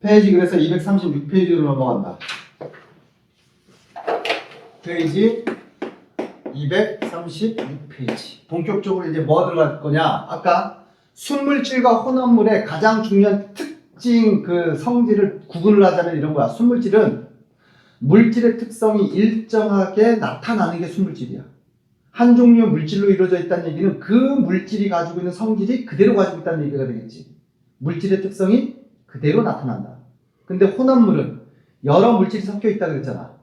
페이지 그래서 236페이지로 넘어간다. 페이지 236페이지. 본격적으로 이제 뭐 들어갈 거냐? 아까 순물질과 혼합물의 가장 중요한 특징 그 성질을 구분을 하자면 이런 거야. 순물질은 물질의 특성이 일정하게 나타나는 게 순물질이야. 한 종류의 물질로 이루어져 있다는 얘기는 그 물질이 가지고 있는 성질이 그대로 가지고 있다는 얘기가 되겠지. 물질의 특성이 그대로 나타난다. 근데 혼합물은 여러 물질이 섞여 있다 그랬잖아.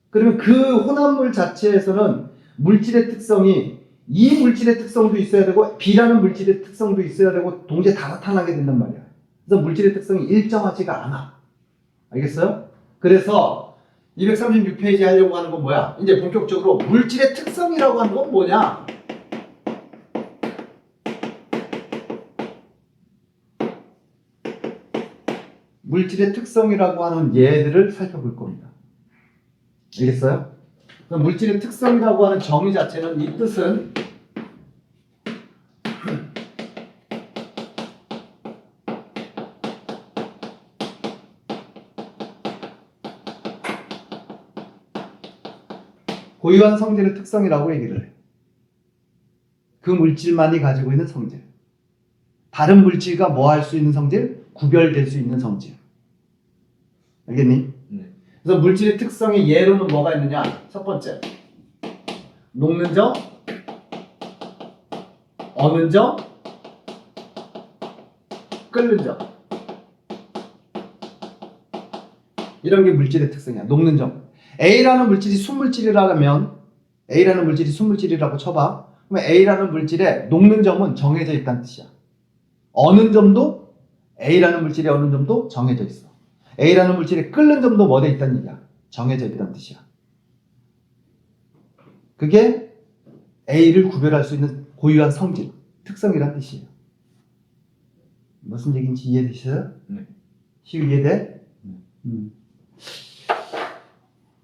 그러면 그 혼합물 자체에서는 물질의 특성이 이 물질의 특성도 있어야 되고 B라는 물질의 특성도 있어야 되고 동시에 다 나타나게 된단 말이야. 그래서 물질의 특성이 일정하지가 않아. 알겠어요? 그래서 236페이지 하려고 하는 건 뭐야? 이제 본격적으로 물질의 특성이라고 하는 건 뭐냐? 물질의 특성이라고 하는 예들을 살펴볼 겁니다. 알겠어요? 그럼 물질의 특성이라고 하는 정의 자체는 이 뜻은 고유한 성질의 특성이라고 얘기를 해. 그 물질만이 가지고 있는 성질. 다른 물질과 뭐 할 수 있는 성질? 구별될 수 있는 성질. 알겠니? 네. 그래서 물질의 특성의 예로는 뭐가 있느냐? 첫 번째, 녹는 점, 어는 점, 끓는 점. 이런 게 물질의 특성이야. 녹는 점. A라는 물질이 순물질이라면 A라는 물질이 순물질이라고 쳐봐. 그러면 A라는 물질의 녹는 점은 정해져 있다는 뜻이야. 어는 점도 A라는 물질의 어는 점도 정해져 있어. A라는 물질의 끓는 점도 뭐 돼 있다는 얘기야. 정해져 있다는 뜻이야. 그게 A를 구별할 수 있는 고유한 성질, 특성이란 뜻이에요. 무슨 얘기인지 이해되시어요? 네. 시우 이해돼?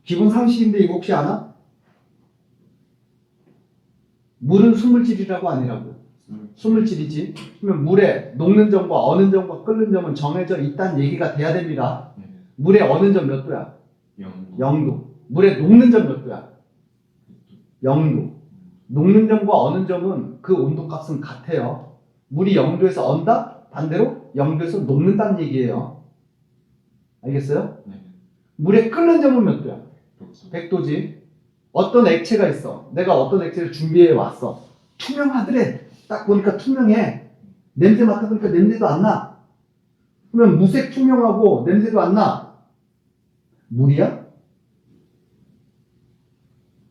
기본 상식인데 이거 혹시 아나? 물은 순물질이라고 아니라고? 순물질이지. 그러면 물에 녹는 점과 어는 점과 끓는 점은 정해져 있다는 얘기가 돼야 됩니다. 네. 물에 어는 점 몇 도야? 0도. 물에 녹는 점 몇 도야? 0도. 녹는 점과 어는 점은 그 온도 값은 같아요. 물이 0도에서 언다? 반대로 0도에서 녹는다는 얘기예요. 알겠어요? 네. 물에 끓는 점은 몇 도야? 100도지. 어떤 액체가 있어. 내가 어떤 액체를 준비해 왔어. 투명하더래. 딱 보니까 투명해. 냄새 맡아보니까 냄새도 안 나. 그러면 무색 투명하고 냄새도 안 나. 물이야?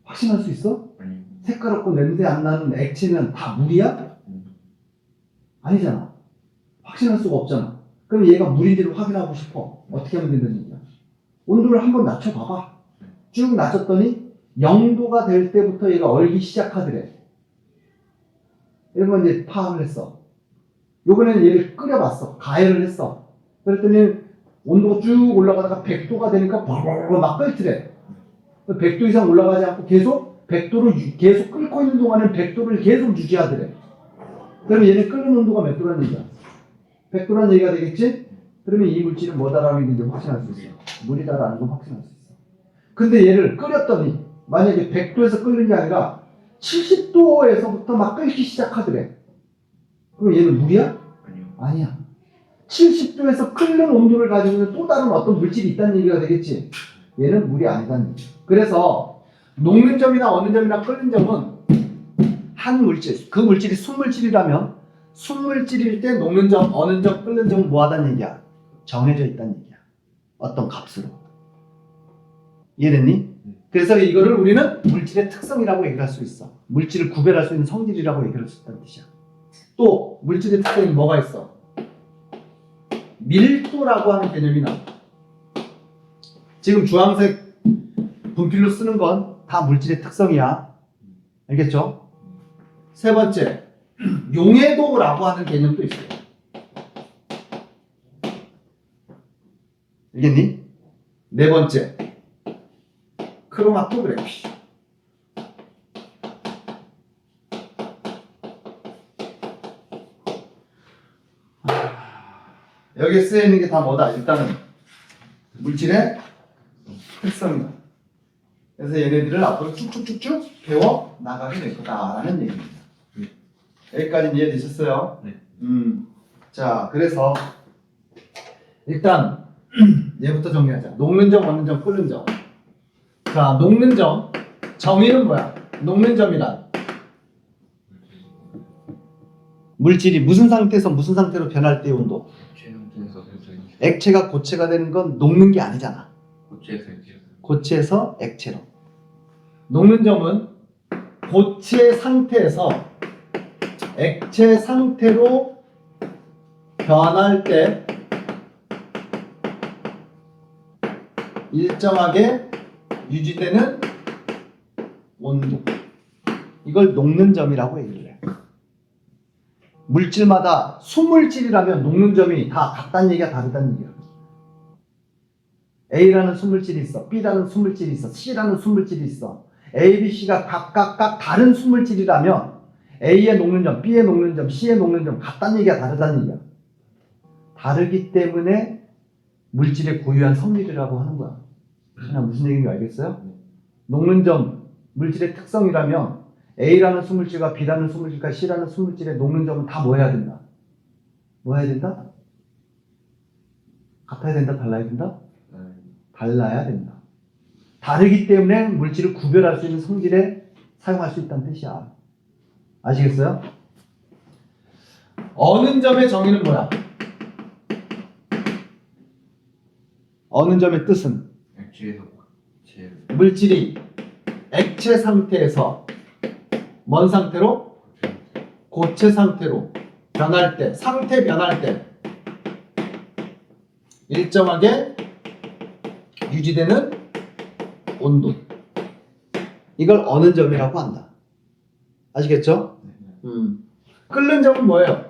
확신할 수 있어? 아니. 색깔 없고 냄새 안 나는 액체는 다 물이야? 아니잖아. 확신할 수가 없잖아. 그럼 얘가 물인지를 확인하고 싶어. 어떻게 하면 된다는 얘기야? 온도를 한번 낮춰봐봐. 쭉 낮췄더니 0도가 될 때부터 얘가 얼기 시작하더래. 이런 건 이제 파악을 했어. 요번에는 얘를 끓여봤어. 가열을 했어. 그랬더니 온도가 쭉 올라가다가 100도가 되니까 바로 막 끓더래. 100도 이상 올라가지 않고 계속 100도를 계속 끓고 있는 동안은 100도를 계속 유지하더래. 그러면 얘는 끓는 온도가 몇 도라는 얘기야? 100도라는 얘기가 되겠지? 그러면 이 물질은 뭐다라는 게 확신할 수 있어. 물이다라는 건 확신할 수 있어. 근데 얘를 끓였더니 만약에 100도에서 끓는 게 아니라 70도에서부터 막 끓기 시작하더래. 그럼 얘는 물이야? 아니요. 아니야. 70도에서 끓는 온도를 가지고 있는 또 다른 어떤 물질이 있다는 얘기가 되겠지. 얘는 물이 아니다는 얘기야. 그래서 녹는 점이나 어는 점이나 끓는 점은 한 물질, 그 물질이 순물질이라면 순물질일 때 녹는 점, 어는 점, 끓는 점은 뭐하다는 얘기야? 정해져 있다는 얘기야. 어떤 값으로. 이해됐니? 그래서 이거를 우리는 물질의 특성이라고 얘기할 수 있어. 물질을 구별할 수 있는 성질이라고 얘기할 수 있다는 뜻이야. 또 물질의 특성이 뭐가 있어? 밀도라고 하는 개념이 나와. 지금 주황색 분필로 쓰는 건 다 물질의 특성이야. 알겠죠? 세 번째, 용해도라고 하는 개념도 있어요. 알겠니? 네 번째, 크로마토그래피. 여기에 쓰여 있는 게 다 뭐다? 일단은 물질의 특성이다. 그래서 얘네들을 앞으로 쭉쭉쭉쭉 배워 나가게 될 거다라는 얘기입니다. 여기까지 이해되셨어요? 네. 자, 그래서 일단 얘부터 정리하자. 녹는 점, 얻는 점, 끓는 점. 자, 녹는 점. 정의는 뭐야? 녹는 점이란 물질이 무슨 상태에서 무슨 상태로 변할 때의 온도. 최상태에서 살짝 액체가 고체가 되는 건 녹는 게 아니잖아. 고체에서 이렇게 고체에서 액체로. 녹는 점은 고체 상태에서 액체 상태로 변할 때 일정하게 유지되는 온도. 이걸 녹는 점이라고 얘기를 해. 물질마다 수물질이라면 녹는 점이 다 같다는 얘기야, 다르다는 얘기야. A라는 수물질이 있어, B라는 수물질이 있어, C라는 수물질이 있어. A, B, C가 각각 다른 수물질이라면 A의 녹는 점, B의 녹는 점, C의 녹는 점 같다는 얘기야, 다르다는 얘기야. 다르기 때문에 물질의 고유한 성질이라고 하는 거야. 그냥 무슨 얘기인지 알겠어요? 녹는 점, 물질의 특성이라면 A라는 수물질과 B라는 수물질과 C라는 수물질의 녹는 점은 다 뭐 해야 된다? 뭐 해야 된다? 같아야 된다? 달라야 된다? 달라야 된다. 다르기 때문에 물질을 구별할 수 있는 성질에 사용할 수 있다는 뜻이야. 아시겠어요? 어는 점의 정의는 뭐야? 어는 점의 뜻은 액체에서 고체 물질이 액체 상태에서 뭔 상태로? 고체 상태로 변할 때, 상태 변할 때 일정하게 유지되는 온도. 이걸 어는 점이라고 한다. 아시겠죠? 끓는 점은 뭐예요?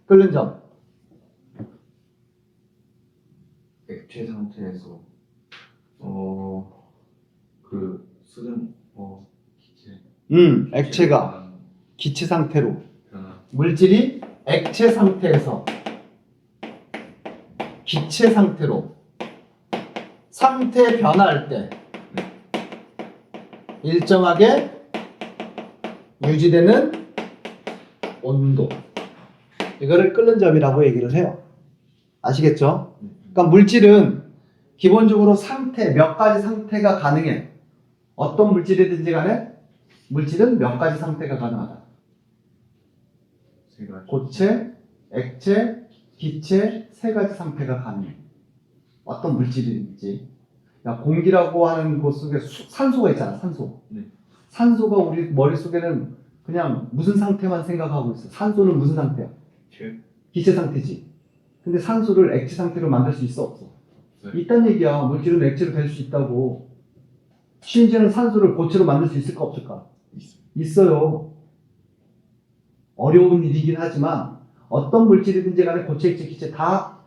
끓는 점. 액체 상태에서 그 수증 기체 액체가 기체 상태로 변화 물질이 액체 상태에서 기체 상태로 상태 변화할 때 일정하게 유지되는 온도. 이거를 끓는 점이라고 얘기를 해요. 아시겠죠? 그러니까 물질은 기본적으로 상태, 몇 가지 상태가 가능해. 어떤 물질이든지 간에 물질은 몇 가지 상태가 가능하다. 세 가지. 고체, 액체, 기체 세 가지 상태가 가능해. 어떤 물질이든지. 그러니까 공기라고 하는 곳 속에 산소가 있잖아, 산소. 네. 산소가 우리 머릿속에는 그냥 무슨 상태만 생각하고 있어. 산소는 무슨 상태야? 기체 상태지. 근데 산소를 액체 상태로 만들 수 있어, 없어? 네. 있단 얘기야. 물질은 액체로 될 수 있다고. 심지어는 산소를 고체로 만들 수 있을까, 없을까? 있어요. 어려운 일이긴 하지만 어떤 물질이든지 간에 고체, 액체, 기체 다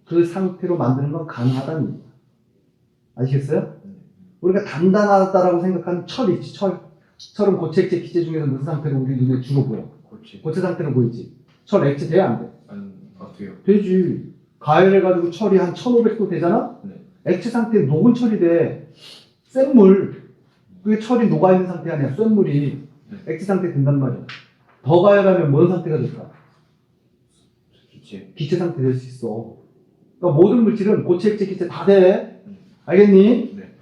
그 상태로 만드는 건 가능하다는 얘기야. 아시겠어요? 우리가 단단하다라고 생각하는 철이 있지. 철은 고체, 액체, 기체 중에서 무슨 상태로 우리 눈에 주로 보여? 고체 상태로 보이지. 철 액체 돼야 안 돼? 어때요? 되지. 가열해가지고 철이 한 1500도 되잖아? 네. 액체 상태에 녹은 철이 돼. 쇳물. 그게 철이 녹아있는 상태 아니야. 쇳물이. 액체 상태에 된단 말이야. 더 가열하면 뭔 상태가 될까? 기체 상태 될 수 있어. 그러니까 모든 물질은 고체, 액체, 기체 다 돼. 알겠니? 네.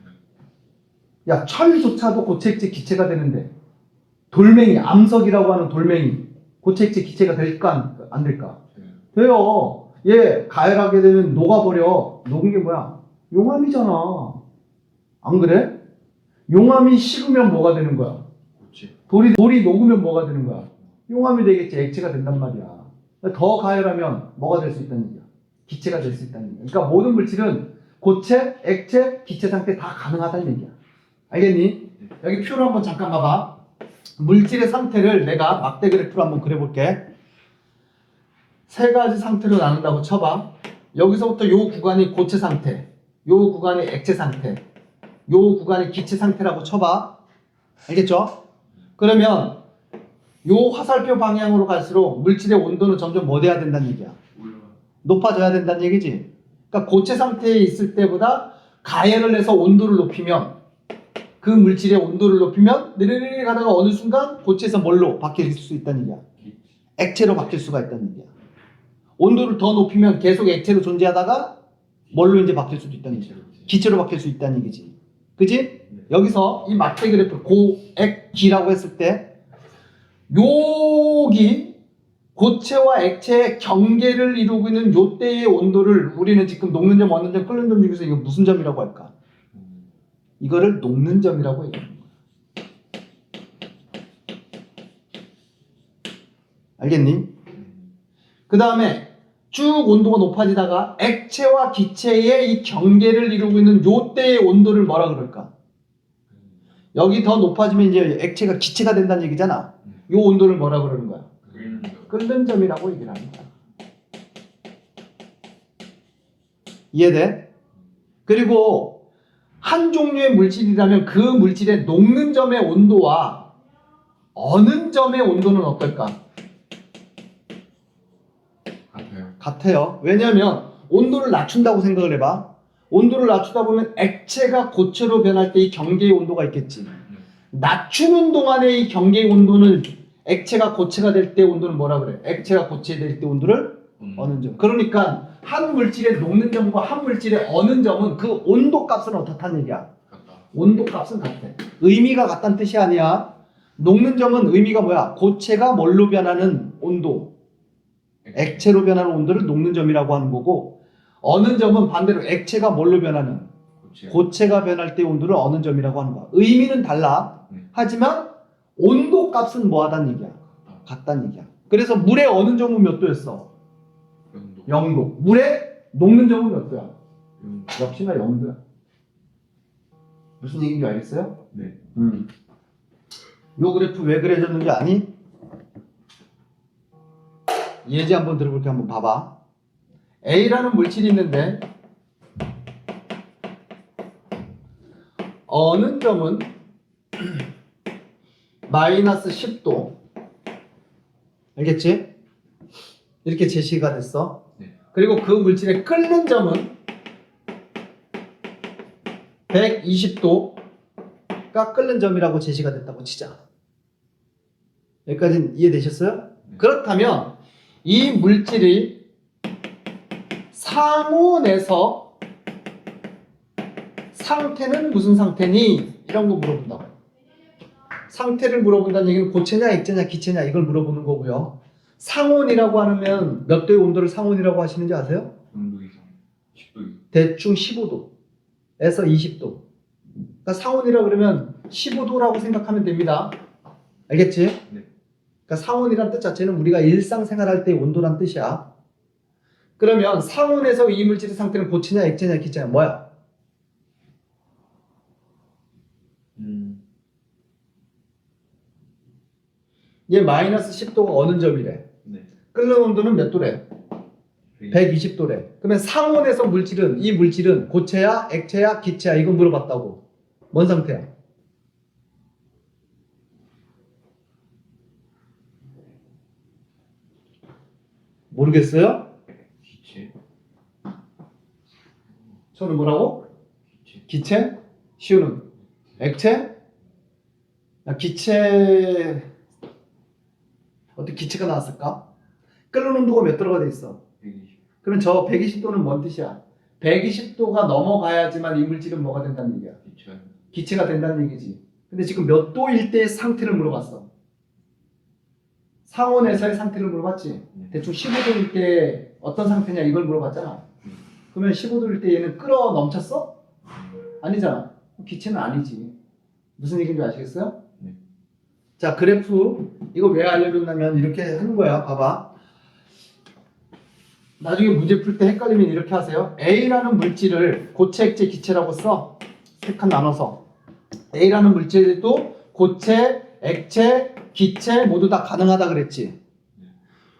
야, 철조차도 고체, 액체, 기체가 되는데 돌멩이, 암석이라고 하는 돌멩이 고체, 액체, 기체가 될까 안 될까? 돼요. 얘 가열하게 되면 녹아버려. 녹은 게 뭐야? 용암이잖아. 안 그래? 용암이 식으면 뭐가 되는 거야? 고체. 돌이 녹으면 뭐가 되는 거야? 용암이 되겠지. 액체가 된단 말이야. 더 가열하면 뭐가 될 수 있다는 얘기야? 기체가 될 수 있다는 얘기야. 그러니까 모든 물질은 고체, 액체, 기체 상태 다 가능하다는 얘기야. 알겠니? 여기 표를 한번 잠깐 봐봐. 물질의 상태를 내가 막대 그래프로 한번 그려볼게. 세 가지 상태로 나눈다고 쳐봐. 여기서부터 요 구간이 고체 상태, 요 구간이 액체 상태, 요 구간이 기체 상태라고 쳐봐. 알겠죠? 그러면 요 화살표 방향으로 갈수록 물질의 온도는 점점 뭐 돼야 된다는 얘기야? 올라. 높아져야 된다는 얘기지. 그러니까 고체 상태에 있을 때보다 가열을 해서 온도를 높이면, 그 물질의 온도를 높이면 느리르리 가다가 어느 순간 고체에서 뭘로 바뀔 수 있다는 얘기야? 액체로 바뀔 수가 있다는 얘기야. 온도를 더 높이면 계속 액체로 존재하다가 뭘로 이제 바뀔 수도 있다는 얘기야. 기체로 바뀔 수 있다는 얘기지. 그지? 여기서 이 막대 그래프 고액기라고 했을 때 여기 고체와 액체의 경계를 이루고 있는 요때의 온도를 우리는 지금 녹는 점, 어는 점, 끓는 점 중에서 이거 무슨 점이라고 할까? 이거를 녹는 점이라고 얘기합니다. 알겠니? 그 다음에 쭉 온도가 높아지다가 액체와 기체의 이 경계를 이루고 있는 요때의 온도를 뭐라 그럴까? 여기 더 높아지면 이제 액체가 기체가 된다는 얘기잖아. 요 온도를 뭐라 그러는 거야? 끓는 점이라고 얘기를 하는 거야. 이해돼? 그리고 한 종류의 물질이라면 그 물질의 녹는 점의 온도와 어는 점의 온도는 어떨까? 같아요. 왜냐하면 온도를 낮춘다고 생각을 해봐. 온도를 낮추다 보면 액체가 고체로 변할 때 이 경계의 온도가 있겠지. 낮추는 동안에 이 경계의 온도는 액체가 고체가 될 때 온도는 뭐라 그래? 액체가 고체 될 때 온도를 어는 점. 그러니까 한 물질의 녹는 점과 한 물질의 어는 점은 그 온도 값은 어떻다는 얘기야? 온도 값은 같아. 의미가 같다는 뜻이 아니야. 녹는 점은 의미가 뭐야? 고체가 뭘로 변하는 온도, 액체로 변하는 온도를 녹는 점이라고 하는 거고, 어는 점은 반대로 액체가 뭘로 변하는, 고체가 변할 때 온도를 어는 점이라고 하는 거야. 의미는 달라. 하지만 온도 값은 뭐 하다는 얘기야? 같다는 얘기야. 그래서 물의 어는 점은 몇 도였어? 0도. 물의 녹는 점은 몇 도야? 역시나 0도야. 무슨 얘기인지 알겠어요? 네. 요 그래프 왜 그려졌는지 아니? 예제 한번 들어볼게. 한번 봐봐. A라는 물질이 있는데 어는 점은 마이너스 10도. 알겠지? 이렇게 제시가 됐어. 네. 그리고 그 물질의 끓는 점은 120도가 끓는 점이라고 제시가 됐다고 치자. 여기까지는 이해되셨어요? 네. 그렇다면 이 물질이 상온에서 상태는 무슨 상태니? 이런 거 물어본다고. 상태를 물어본다는 얘기는 고체냐, 액체냐, 기체냐 이걸 물어보는 거고요. 상온이라고 하면 몇 도의 온도를 상온이라고 하시는지 아세요? 0도 이상, 10도 이상. 대충 15도에서 20도. 그러니까 상온이라고 그러면 15도라고 생각하면 됩니다. 알겠지? 네. 그러니까 상온이란 뜻 자체는 우리가 일상생활할 때의 온도란 뜻이야. 그러면 상온에서 이 물질의 상태는 고체냐, 액체냐, 기체냐 뭐야? 얘 마이너스 10도가 어느 점이래? 네. 끓는 온도는 몇 도래? 120도래. 그러면 상온에서 물질은, 이 물질은 고체야, 액체야, 기체야 이거 물어봤다고. 뭔 상태야? 모르겠어요? 기체. 저는 뭐라고? 기체. 기체? 시우는? 액체? 야, 기체 어떻게 기체가 나왔을까? 끓는 온도가 몇 도가 돼 있어? 120. 그럼 저 120도는 뭔 뜻이야? 120도가 넘어가야지만 이 물질은 뭐가 된다는 얘기야? 기체. 기체가 된다는 얘기지. 근데 지금 몇 도일 때의 상태를 물어봤어. 상온에서의 상태를 물어봤지. 대충 15도일 때 어떤 상태냐 이걸 물어봤잖아. 그러면 15도일 때 얘는 끓어 넘쳤어? 아니잖아. 기체는 아니지. 무슨 얘기인지 아시겠어요? 네. 자, 그래프 이거 왜 알려줬냐면 이렇게 하는 거야. 봐봐. 나중에 문제 풀 때 헷갈리면 이렇게 하세요. A라는 물질을 고체, 액체, 기체라고 써. 세 칸 나눠서. A라는 물질도 고체, 액체, 기체 모두 다 가능하다 그랬지.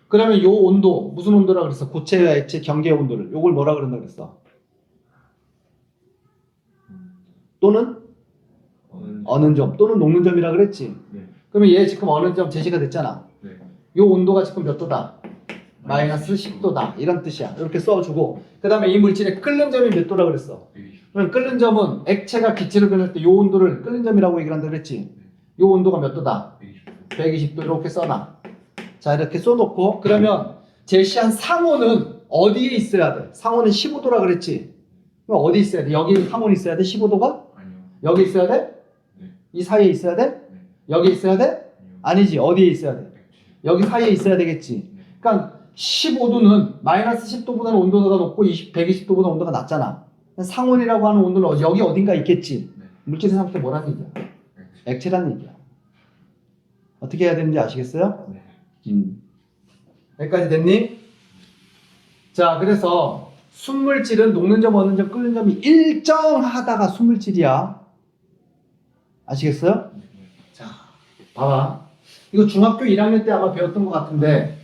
그러면 요 온도 무슨 온도라 그랬어? 고체와 액체 경계 온도를 요걸 뭐라 그런다 그랬어? 또는 어는 점 또는 녹는 점이라 그랬지. 네. 그러면 얘 지금 어느 점 제시가 됐잖아. 네. 요 온도가 지금 몇 도다? 마이너스 10도다. 이런 뜻이야. 이렇게 써주고 그 다음에 이 물질의 끓는 점이 몇 도라 그랬어? 120. 그럼 끓는 점은 액체가 기체로 변할 때 요 온도를 끓는 점이라고 얘기를 한다 그랬지? 요 온도가 몇 도다? 120. 120도 이렇게 써놔. 자 이렇게 써놓고 그러면 제시한 상온은 어디에 있어야 돼? 상온은 15도라 그랬지? 그럼 어디 있어야 돼? 여기 상온이 있어야 돼? 15도가? 아니요. 여기 있어야 돼? 네. 이 사이에 있어야 돼? 네. 여기 있어야 돼? 아니요. 아니지. 어디에 있어야 돼? 170. 여기 사이에 있어야 되겠지. 네. 그러니까 15도는 마이너스 10도보다는 온도가 높고 120도보다 온도가 낮잖아. 상온이라고 하는 온도는 여기 어딘가 있겠지. 네. 물질의 상태 뭐라는 얘기야? 액체라는 얘기야. 어떻게 해야 되는지 아시겠어요? 네. 여기까지 됐니? 자, 그래서 순물질은 녹는 점, 어는 점, 끓는 점이 일정하다가 순물질이야. 아시겠어요? 네. 자, 봐봐. 이거 중학교 1학년 때 아마 배웠던 것 같은데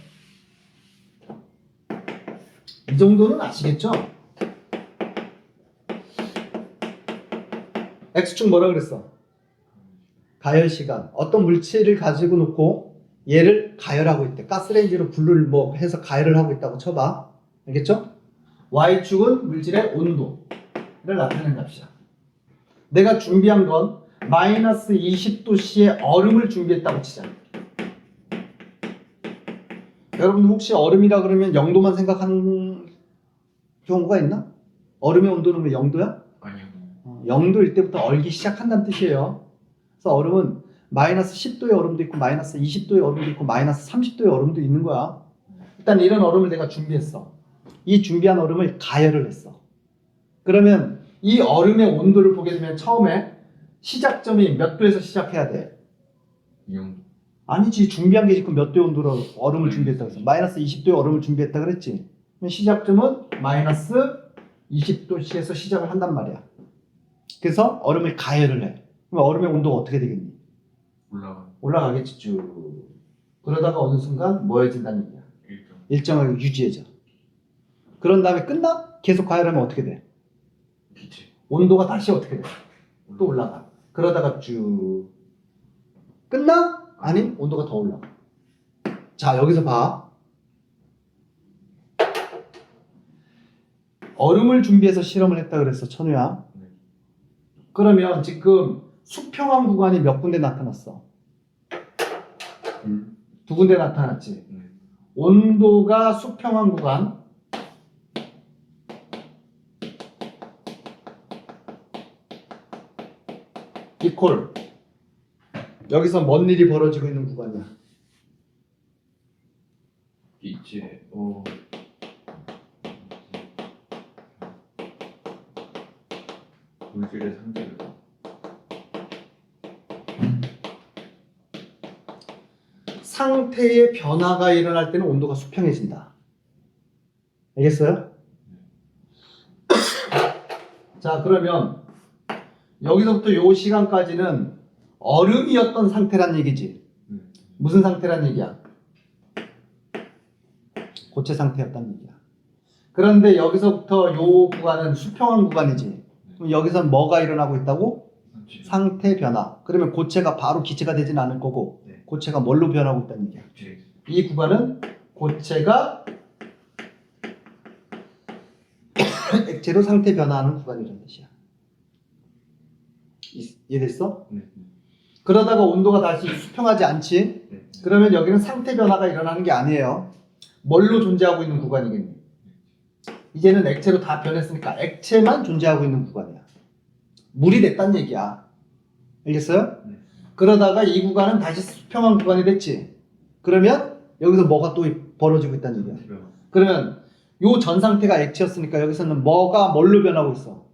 이 정도는 아시겠죠? X축 뭐라 그랬어? 가열 시간. 어떤 물질을 가지고 놓고 얘를 가열하고 있대. 가스레인지로 불을 뭐 해서 가열을 하고 있다고 쳐봐. 알겠죠? Y축은 물질의 온도를 나타내는 값이야. 내가 준비한 건 마이너스 20도씨의 얼음을 준비했다고 치자. 여러분들 혹시 얼음이라 그러면 0도만 생각하는 경우가 있나? 얼음의 온도는 왜 0도야? 아니요. 0도일 때부터 얼기 시작한다는 뜻이에요. 그래서 얼음은 마이너스 10도의 얼음도 있고 마이너스 20도의 얼음도 있고 마이너스 30도의 얼음도 있는 거야. 일단 이런 얼음을 내가 준비했어. 이 준비한 얼음을 가열을 했어. 그러면 이 얼음의 온도를 보게 되면 처음에 시작점이 몇 도에서 시작해야 돼? 0. 아니지. 준비한 게 지금 몇 도의 온도로 얼음을 준비했다고 했어. 마이너스 20도의 얼음을 준비했다 그랬지. 그럼 시작점은 마이너스 20도씨에서 시작을 한단 말이야. 그래서 얼음을 가열을 해. 그럼 얼음의 온도가 어떻게 되겠니? 올라가겠지 쭉. 그러다가 어느 순간 뭐해진다는 얘기야. 1점. 일정하게 유지해져. 그런 다음에 끝나? 계속 가열하면 어떻게 돼? 기체. 온도가 다시 어떻게 돼? 또 올라가. 그러다가 쭉. 끝나? 아니, 온도가 더 올라가. 자, 여기서 봐. 얼음을 준비해서 실험을 했다 그랬어, 천우야. 네. 그러면 지금 수평한 구간이 몇 군데 나타났어? 두 군데 나타났지. 네. 온도가 수평한 구간 이퀄 여기서 뭔 일이 벌어지고 있는 구간이야? 기체. 물질의 상태를. 상태의 변화가 일어날 때는 온도가 수평해진다. 알겠어요? 자, 그러면 여기서부터 요 시간까지는 얼음이었던 상태란 얘기지. 무슨 상태란 얘기야? 고체 상태였단 얘기야. 그런데 여기서부터 요 구간은 수평한 구간이지. 그럼 여기선 뭐가 일어나고 있다고? 상태 변화. 그러면 고체가 바로 기체가 되진 않을 거고 네. 고체가 뭘로 변하고 있다는 얘기야. 기체. 이 구간은 고체가 액체로 상태 변화하는 구간이라는 뜻이야. 이해됐어? 네. 그러다가 온도가 다시 수평하지 않지? 네. 그러면 여기는 상태 변화가 일어나는 게 아니에요. 뭘로 존재하고 있는 구간이겠니? 이제는 액체로 다 변했으니까 액체만 존재하고 있는 구간이야. 물이 됐단 얘기야. 알겠어요? 네. 그러다가 이 구간은 다시 수평한 구간이 됐지. 그러면 여기서 뭐가 또 벌어지고 있다는 얘기야. 그러면 요 전 상태가 액체였으니까 여기서는 뭐가 뭘로 변하고 있어?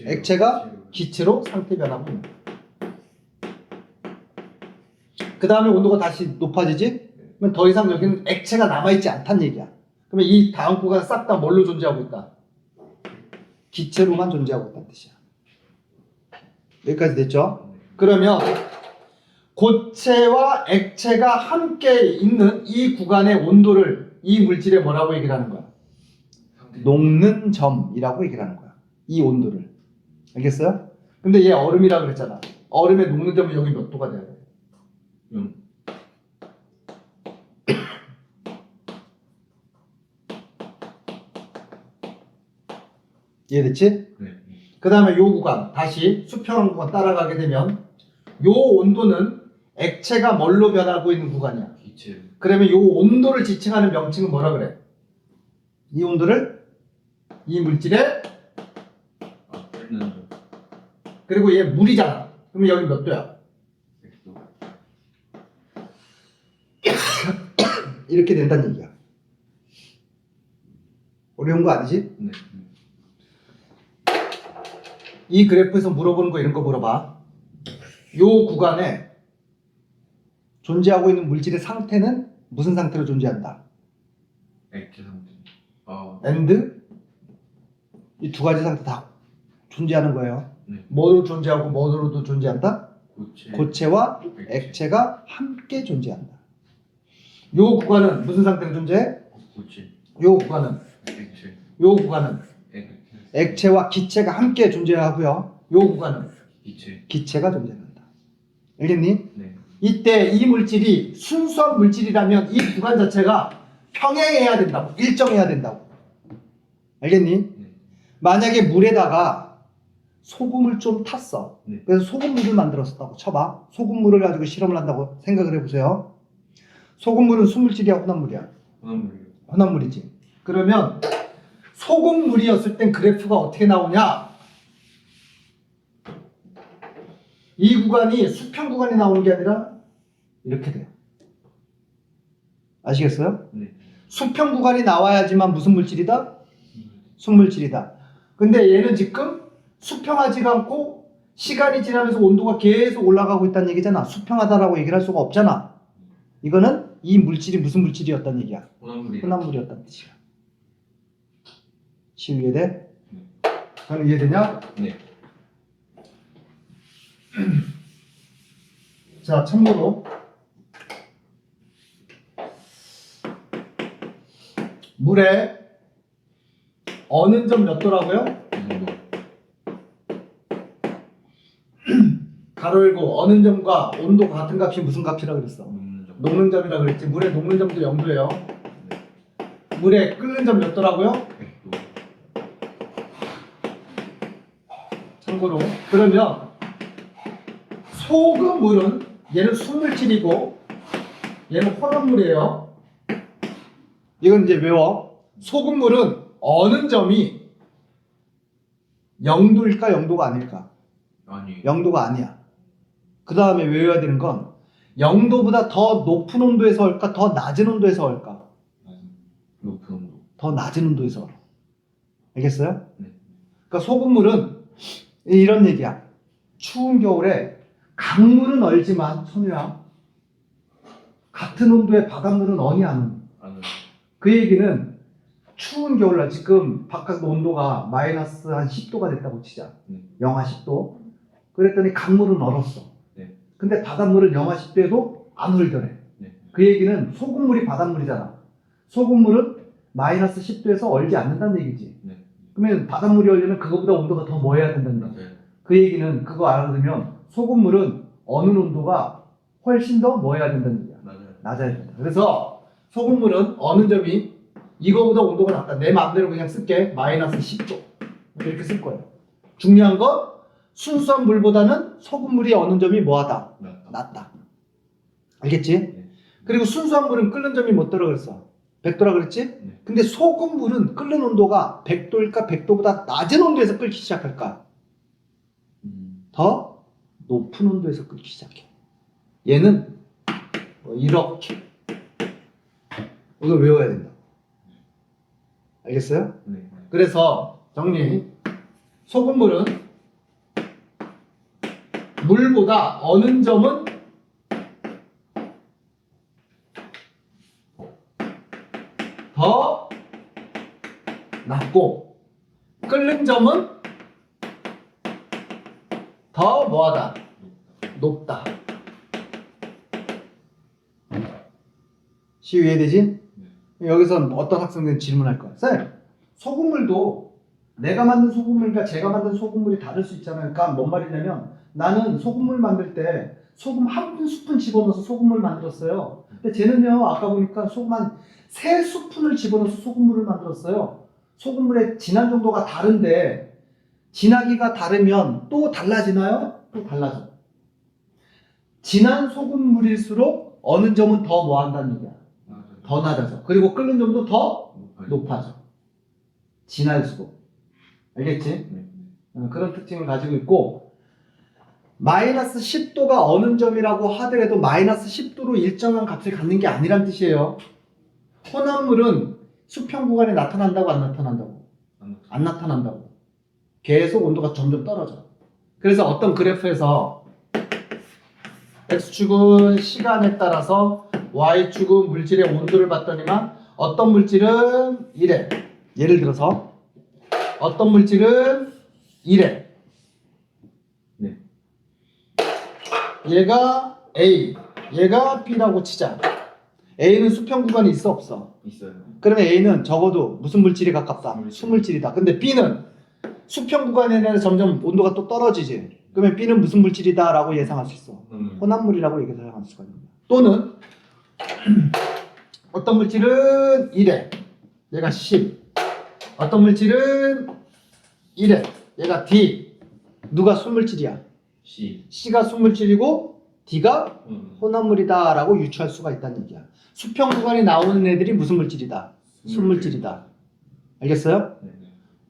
액체가 기체로 상태 변하고 있는 거야. 그 다음에 온도가 다시 높아지지? 그러면 더 이상 여기는 액체가 남아있지 않다는 얘기야. 그러면 이 다음 구간 싹 다 뭘로 존재하고 있다? 기체로만 존재하고 있다는 뜻이야. 여기까지 됐죠? 그러면 고체와 액체가 함께 있는 이 구간의 온도를 이 물질에 뭐라고 얘기를 하는 거야? 녹는 점이라고 얘기를 하는 거야. 이 온도를. 알겠어요? 근데 얘 얼음이라고 그랬잖아. 얼음의 녹는 점은 여기 몇 도가 돼야 돼? 이해됐지? 네. 그 다음에 요 구간 다시 수평한 구간 따라가게 되면 요 온도는 액체가 뭘로 변하고 있는 구간이야. 기체. 그러면 요 온도를 지칭하는 명칭은 뭐라 그래? 이 온도를 이 물질의 아, 끓는 거. 그리고 얘 물이잖아. 그러면 여기 몇 도야? 100도. 이렇게 된다는 얘기야. 어려운 거 아니지? 네. 이 그래프에서 물어보는 거 이런 거 물어봐. 요 구간에 존재하고 있는 물질의 상태는 무슨 상태로 존재한다? 액체 상태. 아, and 이 두 가지 상태 다 존재하는 거예요. 네. 뭐로 존재하고 뭐로도 존재한다? 고체. 고체와 액체가 함께 존재한다. 요 구간은 무슨 상태로 존재해? 고체. 요 구간은 액체. 요 구간은 액체. 액체와 기체가 함께 존재하고요. 요 구간은 기체. 기체가 존재한다. 알겠니? 네. 이때 이 물질이 순수한 물질이라면 이 구간 자체가 평행해야 된다고, 일정해야 된다고. 알겠니? 네. 만약에 물에다가 소금을 좀 탔어. 네. 그래서 소금물을 만들었다고 쳐봐. 소금물을 가지고 실험을 한다고 생각을 해보세요. 소금물은 순물질이야, 혼합물이야? 혼합물이요. 혼합물이지. 그러면 소금물이었을 땐 그래프가 어떻게 나오냐? 이 구간이 수평 구간이 나오는 게 아니라 이렇게 돼요. 아시겠어요? 네. 수평 구간이 나와야지만 무슨 물질이다? 순물질이다. 근데 얘는 지금 수평하지가 않고 시간이 지나면서 온도가 계속 올라가고 있다는 얘기잖아. 수평하다라고 얘기를 할 수가 없잖아. 이거는 이 물질이 무슨 물질이었다는 얘기야? 혼합물이. 혼합물이었다는 뜻이야. 지금 이해돼? 네. 그럼 이해되냐? 네. 자, 참고로 물에 어는 점 몇 도라고요? 이 정도. 가로 열고 어는 점과 온도가 같은 값이 무슨 값이라고 그랬어? 녹는 점. 녹는 점이라고 그랬지. 물에 녹는 점도 0도예요. 물에 끓는 점 몇 도라고요? 100도. 참고로 그러면 소금물은 얘는 순물질이고 얘는 혼합물이에요. 이건 이제 외워. 소금물은 어는 점이 0도일까 0도가 아닐까? 아니. 0도가 아니야. 그 다음에 외워야 되는 건 0도보다 더 높은 온도에서 얼까? 더 낮은 온도에서 얼까? 높은 온도. 더 낮은 온도에서 얼어. 알겠어요? 네. 그러니까 소금물은 이런 얘기야. 추운 겨울에 강물은 얼지만 선우야 같은 온도의 바닷물은 어니 안 오니? 아는. 그 얘기는 추운 겨울날 지금 바깥 온도가 마이너스 한 10도가 됐다고 치자. 영하 10도. 그랬더니 강물은 얼었어. 네. 근데 바닷물은 영하 10도에도 안 얼더래. 네. 그 얘기는 소금물이 바닷물이잖아. 소금물은 마이너스 10도에서 얼지 않는다는 얘기지. 네. 그러면 바닷물이 얼려면 그거보다 온도가 더 뭐 해야 된다는 거야. 맞아요. 그 얘기는 그거 알아두면 소금물은 어느 온도가 훨씬 더 뭐 해야 된다는 얘기야. 맞아요. 낮아야 된다. 그래서 소금물은 어느 점이 이거보다 온도가 낮다. 내 마음대로 그냥 쓸게. 마이너스 10도. 이렇게 쓸 거예요. 중요한 건 순수한 물보다는 소금물이 어느 점이 뭐하다? 맞다. 낮다. 알겠지? 네. 그리고 순수한 물은 끓는 점이 몇 도라 그랬어? 100도라 그랬지? 네. 근데 소금물은 끓는 온도가 100도일까? 100도보다 낮은 온도에서 끓기 시작할까? 더 높은 온도에서 끓기 시작해. 얘는 이렇게. 이걸 외워야 된다. 알겠어요? 네. 그래서 정리. 소금물은 물보다 어는 점은 더 낮고 끓는 점은 더 뭐하다? 높다. 시 이해되지? 여기서 어떤 학생들은 질문할 거야. 쌤, 소금물도 내가 만든 소금물과 제가 만든 소금물이 다를 수 있잖아요. 그러니까 뭔 말이냐면 나는 소금물 만들 때 소금 한 스푼 집어넣어서 소금물 만들었어요. 근데 쟤는요 아까 보니까 소금 한 3스푼을 집어넣어서 소금물을 만들었어요. 소금물의 진한 정도가 다른데 진하기가 다르면 또 달라지나요? 또 달라져. 진한 소금물일수록 어느 점은 더 뭐 한다는 얘기야. 더 낮아져. 그리고 끓는 점도 더 높아져. 진할수록. 알겠지? 네. 그런 특징을 가지고 있고 마이너스 10도가 어느 점이라고 하더라도 마이너스 10도로 일정한 값을 갖는 게 아니란 뜻이에요. 혼합물은 수평 구간에 나타난다고 안 나타난다고? 안 나타난다고. 계속 온도가 점점 떨어져. 그래서 어떤 그래프에서 X축은 시간에 따라서 Y축은 물질의 온도를 봤더니만 어떤 물질은 이래. 예를 들어서 어떤 물질은 이래. 네. 얘가 A, 얘가 B라고 치자. A는 수평 구간이 있어 없어? 있어요. 그러면 A는 적어도 무슨 물질이 가깝다? 수물질. 수물질이다. 근데 B는 수평 구간에 대해 점점 온도가 또 떨어지지. 그러면 B는 무슨 물질이다 라고 예상할 수 있어. 혼합물이라고 예상할 수가 있는 거야. 또는 어떤 물질은 이래. 얘가 10. 어떤 물질은 이래. 얘가 D. 누가 수물질이야? C. C가 수물질이고 D가 혼합물이다 라고 유추할 수가 있다는 얘기야. 수평 구간에 나오는 애들이 무슨 물질이다? 수물질이다. 알겠어요? 네.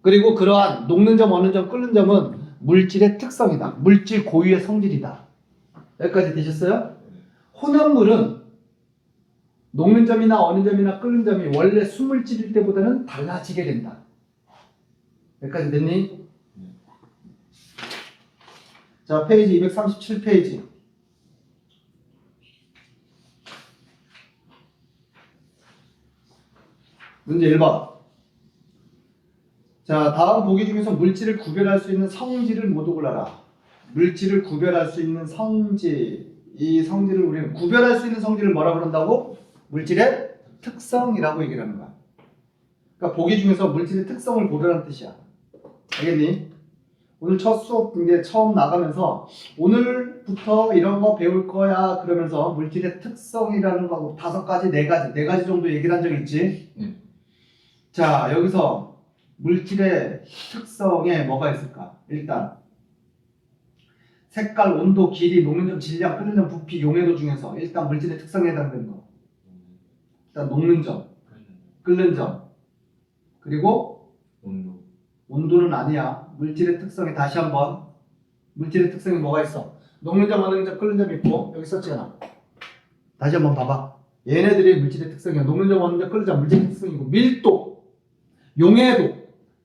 그리고 그러한 녹는 점, 어는 점, 끓는 점은 물질의 특성이다. 물질 고유의 성질이다. 여기까지 되셨어요? 혼합물은 녹는 점이나 어는 점이나 끓는 점이 원래 수물질일 때보다는 달라지게 된다. 여기까지 됐니? 자, 페이지 237페이지. 문제 1번. 자, 다음 보기 중에서 물질을 구별할 수 있는 성질을 모두 골라라. 물질을 구별할 수 있는 성질. 이 성질을 우리는 구별할 수 있는 성질을 뭐라 그런다고? 물질의 특성이라고 얘기를 하는 거야. 그러니까 보기 중에서 물질의 특성을 고르라는 뜻이야. 알겠니? 오늘 첫 수업 이제 처음 나가면서 오늘부터 이런 거 배울 거야 그러면서 물질의 특성이라는 거하고 5가지, 4가지 정도 얘기를 한 적이 있지? 자, 여기서 물질의 특성에 뭐가 있을까? 일단 색깔, 온도, 길이, 녹는 점, 질량, 끓는 점, 부피, 용해도 중에서 일단 물질의 특성에 해당되는 거. 일단 녹는 점, 끓는 점, 그리고 온도는 아니야. 물질의 특성에 다시 한번 물질의 특성이 뭐가 있어? 녹는 점, 어는 점, 끓는 점 있고 여기 썼잖아. 다시 한번 봐봐. 얘네들이 물질의 특성이야. 녹는 점, 어는 점, 끓는 점 물질의 특성이고 밀도, 용해도,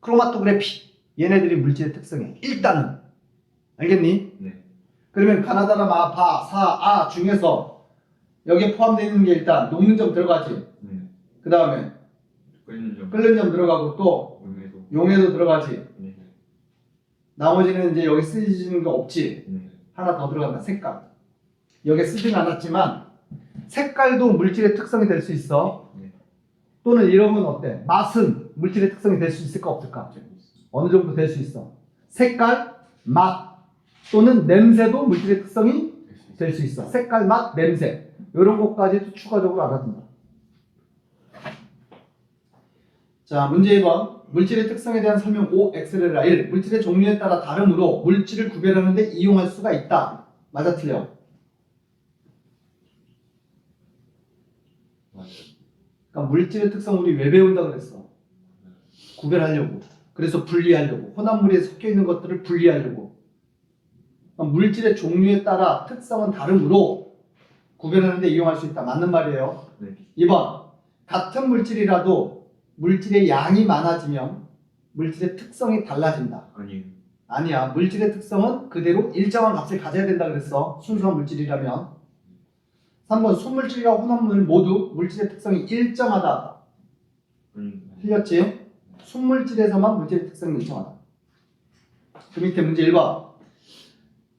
크로마토그래피 얘네들이 물질의 특성이야. 일단은 알겠니? 네. 그러면 가나다라, 마, 바, 사, 아 중에서 여기에 포함되어 있는 게 일단 녹는 점 들어가지. 네. 그 다음에 끓는 점 들어가고 또 용해도 들어가지. 네. 나머지는 이제 여기 쓰이는 거 없지. 네. 하나 더 들어간다. 색깔. 여기 쓰진 않았지만 색깔도 물질의 특성이 될 수 있어. 네. 또는 이런 건 어때? 맛은 물질의 특성이 될 수 있을까 없을까? 어느 정도 될 수 있어. 색깔, 맛 또는 냄새도 물질의 특성이 될 수 있어. 색깔, 맛, 냄새 이런 것까지도 추가적으로 알아둔다. 자, 문제 2번. 물질의 특성에 대한 설명 5, 엑셀레라 1. 물질의 종류에 따라 다르므로 물질을 구별하는 데 이용할 수가 있다. 맞아, 틀려? 그러니까 물질의 특성 우리 왜 배운다 그랬어? 구별하려고. 그래서 분리하려고. 혼합물에 섞여 있는 것들을 분리하려고. 그러니까 물질의 종류에 따라 특성은 다르므로 구별하는 데 이용할 수 있다. 맞는 말이에요. 네. 2번. 같은 물질이라도 물질의 양이 많아지면 물질의 특성이 달라진다. 아니야. 물질의 특성은 그대로 일정한 값을 가져야 된다 그랬어. 순수한 물질이라면. 3번. 수물질과 혼합물 모두 물질의 특성이 일정하다. 틀렸지? 순물질에서만 물질의 특성이 일정하다. 그 밑에 문제 1번.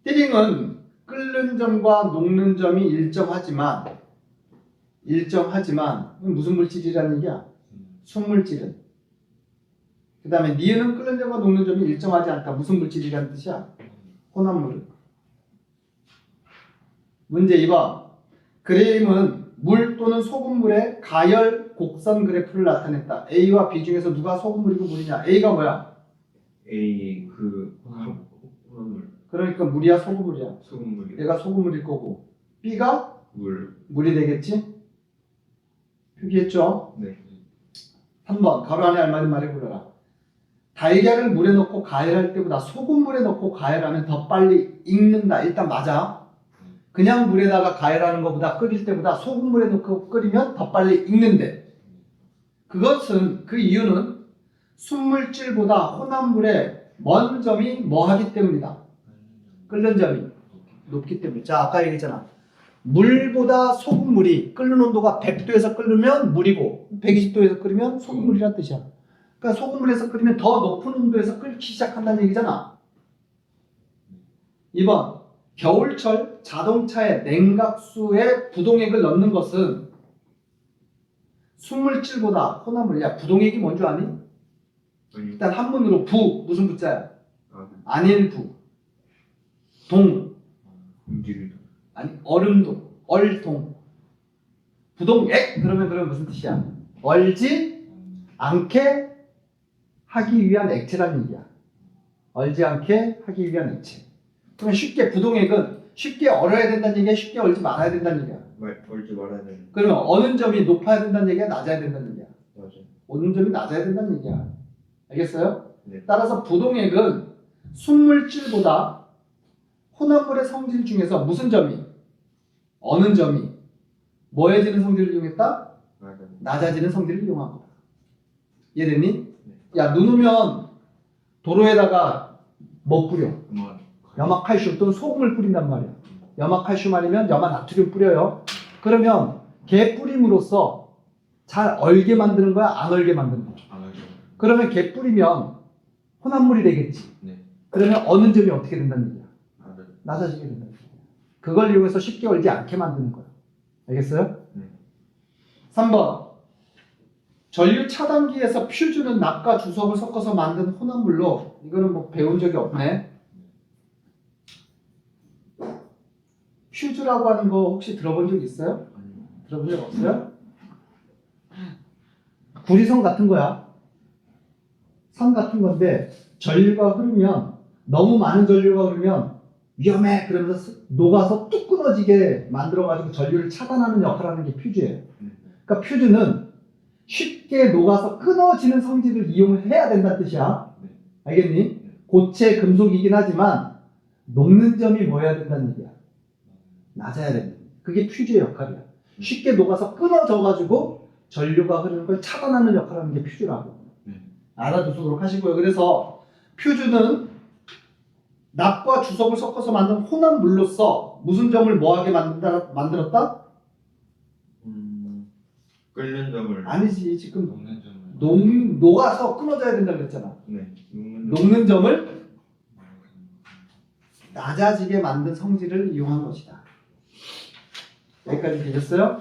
띠링은 끓는 점과 녹는 점이 일정하지만 무슨 물질이라는 얘기야? 순물질은. 그 다음에 니은은 끓는 점과 녹는 점이 일정하지 않다. 무슨 물질이라는 뜻이야? 혼합물은. 문제 2번. 그레임은 물 또는 소금물의 가열 곡선 그래프를 나타냈다. A와 B 중에서 누가 소금물이고 물이냐? A가 뭐야? A 그 혼합물 그러니까 물이야 소금물이야? 소금물이 얘가 소금물일 거고 B가 물. 물이 되겠지? 표기했죠? 네. 3번 가로 안에 알맞은 말을 고르라. 달걀을 물에 넣고 가열할 때보다 소금물에 넣고 가열하면 더 빨리 익는다. 일단 맞아. 그냥 물에다가 가열하는 것보다 끓일 때보다 소금물에 넣고 끓이면 더 빨리 익는데 그것은 그 이유는 순물질보다 혼합물에 먼 점이 뭐하기 때문이다. 끓는 점이 높기 때문에. 자 아까 얘기했잖아. 물보다 소금물이 끓는 온도가 100도에서 끓으면 물이고 120도에서 끓으면 소금물이란 뜻이야. 그러니까 소금물에서 끓이면 더 높은 온도에서 끓기 시작한다는 얘기잖아. 2번 겨울철 자동차에 냉각수에 부동액을 넣는 것은 순물질보다 혼합물이야. 부동액이 뭔지 아니? 아니. 일단 한문으로 부 무슨 부자야? 아, 안일부 동 공기를. 아니 얼음동 얼동 부동액 그러면 무슨 뜻이야? 얼지 않게 하기 위한 액체라는 얘기야. 얼지 않게 하기 위한 액체. 그러면 쉽게 부동액은 쉽게 얼어야 된다는 얘기야? 쉽게 얼지 말아야 된다는 얘기야? 얼지 말아야 되는. 그러면 어느 점이 높아야 된다는 얘기야? 낮아야 된다는 얘기야? 맞아. 어느 점이 낮아야 된다는 얘기야. 알겠어요? 네. 따라서 부동액은 순물질보다 혼합물의 성질 중에서 무슨 점이? 어느 점이? 뭐해지는 성질을 이용했다? 맞아. 낮아지는 성질을 이용한 거다. 이해됐니? 야, 눈 오면 도로에다가 뭐 뿌려? 그만. 염화칼슘 또는 소금을 뿌린단 말이야. 염화칼슘 아니면 염화나트륨 뿌려요. 그러면 걔 뿌림으로써 잘 얼게 만드는 거야? 안 얼게 만드는 거야? 안 하죠. 그러면 걔 뿌리면 혼합물이 되겠지. 네. 그러면 어느 점이 어떻게 된다는 얘기야? 맞아. 낮아지게 된다는 얘기야. 그걸 이용해서 쉽게 얼지 않게 만드는 거야. 알겠어요? 네. 3번 전류 차단기에서 퓨즈는 납과 주석을 섞어서 만든 혼합물로 이거는 뭐 배운 적이 없네. 퓨즈라고 하는 거 혹시 들어본 적 있어요? 아니. 들어본 적 없어요? 구리선 같은 거야. 선 같은 건데 전류가 흐르면 너무 많은 전류가 흐르면 위험해 그러면서 녹아서 뚝 끊어지게 만들어가지고 전류를 차단하는 역할을 하는 게 퓨즈예요. 그러니까 퓨즈는 쉽게 녹아서 끊어지는 성질을 이용해야 된다는 뜻이야. 네. 알겠니? 고체 금속이긴 하지만 녹는 점이 뭐여야 된다는 얘기야. 낮아야 된다. 그게 퓨즈의 역할이야. 쉽게 녹아서 끊어져가지고 전류가 흐르는 걸 차단하는 역할을 하는 게 퓨즈라고. 알아두도록 하시고요. 그래서 퓨즈는 납과 주석을 섞어서 만든 혼합물로서 무슨 점을 뭐하게 만들었다? 끓는 점을. 아니지. 지금 녹는 점을. 녹아서 끊어져야 된다고 그랬잖아. 네. 녹는 점을 낮아지게 만든 성질을 이용한 것이다. 여기까지 되셨어요?